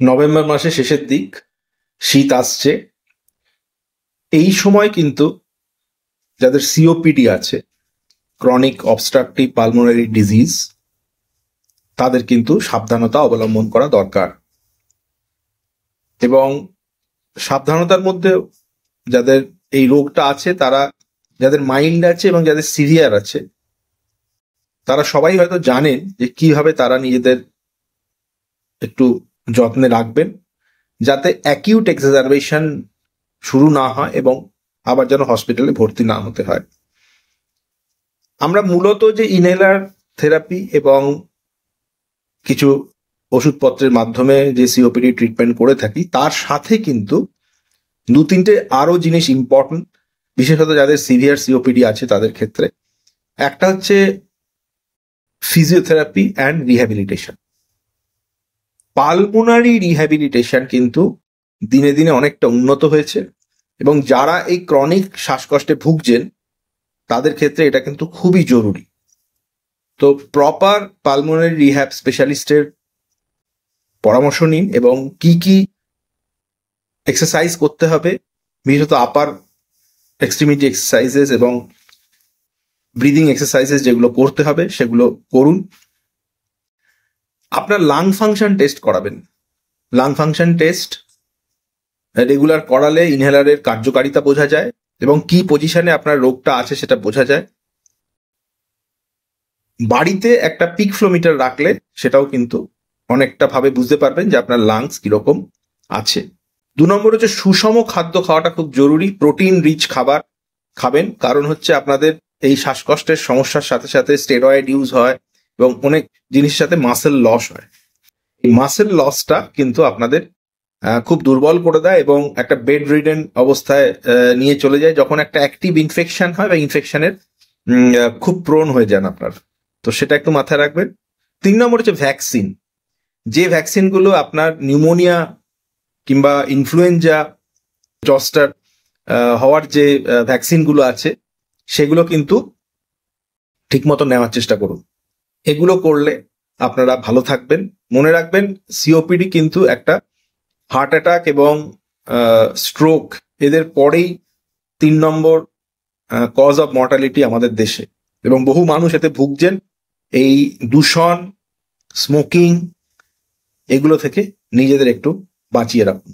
November মাসের শেষের দিক, শীত আসছে। এই সময় কিন্তু যাদের সিওপিডি আছে, ক্রনিক অবস্ট্রাকটিভ পালমোনারি ডিজিজ, তাদের কিন্তু সাবধানতা অবলম্বন করা দরকার। এবং সাবধানতার মধ্যে যাদের এই রোগটা আছে, তারা যাদের মাইল্ড আছে এবং যাদের সিভিয়ার আছে, তারা সবাই হয়তো জানেন যে কিভাবে তারা নিজেদের একটু যত্নে রাখবেন, যাতে অ্যাকিউট এক্সাজারবেশন শুরু না হয় এবং আবার যেন হসপিটালে ভর্তি না হতে হয়। আমরা মূলত যে ইনহেলার থেরাপি এবং কিছু ওষুধপত্রের মাধ্যমে যে সিওপিডি ট্রিটমেন্ট করে থাকি, তার সাথে কিন্তু দু তিনটে আরো জিনিস ইম্পর্টেন্ট, বিশেষত যাদের সিভিয়ার সিওপিডি আছে তাদের ক্ষেত্রে। একটা হচ্ছে physiotherapy and rehabilitation. Pulmonary rehabilitation কিন্তু দিনে দিনে অনেকটা উন্নত হয়েছে, এবং যারা এই ক্রনিক শ্বাসকষ্টে ভুগছেন তাদের ক্ষেত্রে এটা কিন্তু খুবই জরুরি। তো প্রপার পালমোনারি রিহ্যাব স্পেশালিস্টের পরামর্শ নিন এবং কি কি এক্সারসাইজ করতে হবে, বিশেষত আপার এক্সট্রিমিটি এক্সারসাইজেস এবং ব্রিদিং এক্সারসাইজেস যেগুলো করতে হবে সেগুলো করুন। আপনার লাং ফাংশন টেস্ট করাবেন। লাং ফাংশন টেস্ট রেগুলার করালে ইনহেলারের কার্যকারিতা বোঝা যায় এবং কি পজিশনে আপনার রোগটা আছে সেটা বোঝা যায়। বাড়িতে একটা পিক ফ্লো মিটার রাখলে সেটাও কিন্তু অনেকটা ভাবে বুঝতে পারবেন যে আপনার লাংস কিরকম আছে। 2 নম্বর হচ্ছে সুষম খাদ্য খাওয়াটা খুব জরুরি। প্রোটিন রিচ খাবার খাবেন, কারণ হচ্ছে আপনাদের এই শ্বাসকষ্টের সমস্যার সাথে সাথে স্টেরয়েড ইউজ হয় এবং অনেক জিনিসের সাথে মাসেল লস হয়। এই মাসেল লসটা কিন্তু আপনাদের খুব দুর্বল করে দেয় এবং একটা বেড রিডেন অবস্থায় নিয়ে চলে যায় যখন একটা অ্যাক্টিভ ইনফেকশন হয় বা ইনফেকশনের খুব প্রোন হয়ে যান আপনার। তো সেটা একটু মাথায় রাখবেন। 3 নম্বর হচ্ছে ভ্যাকসিন। যে ভ্যাকসিনগুলো আপনার নিউমোনিয়া কিংবা ইনফ্লুয়েঞ্জা জস্টার হওয়ার যে ভ্যাকসিনগুলো আছে সেগুলো কিন্তু ঠিকমতো নেওয়ার চেষ্টা করুন। এগুলো করলে আপনারা ভালো থাকবেন। মনে রাখবেন, সিওপিডি কিন্তু একটা হার্ট অ্যাটাক এবং স্ট্রোক এদের পরেই 3 নম্বর কজ অফ মর্টালিটি আমাদের দেশে, এবং বহু মানুষ এতে ভুগছেন। এই দূষণ, স্মোকিং, এগুলো থেকে নিজেদের একটু বাঁচিয়ে রাখুন।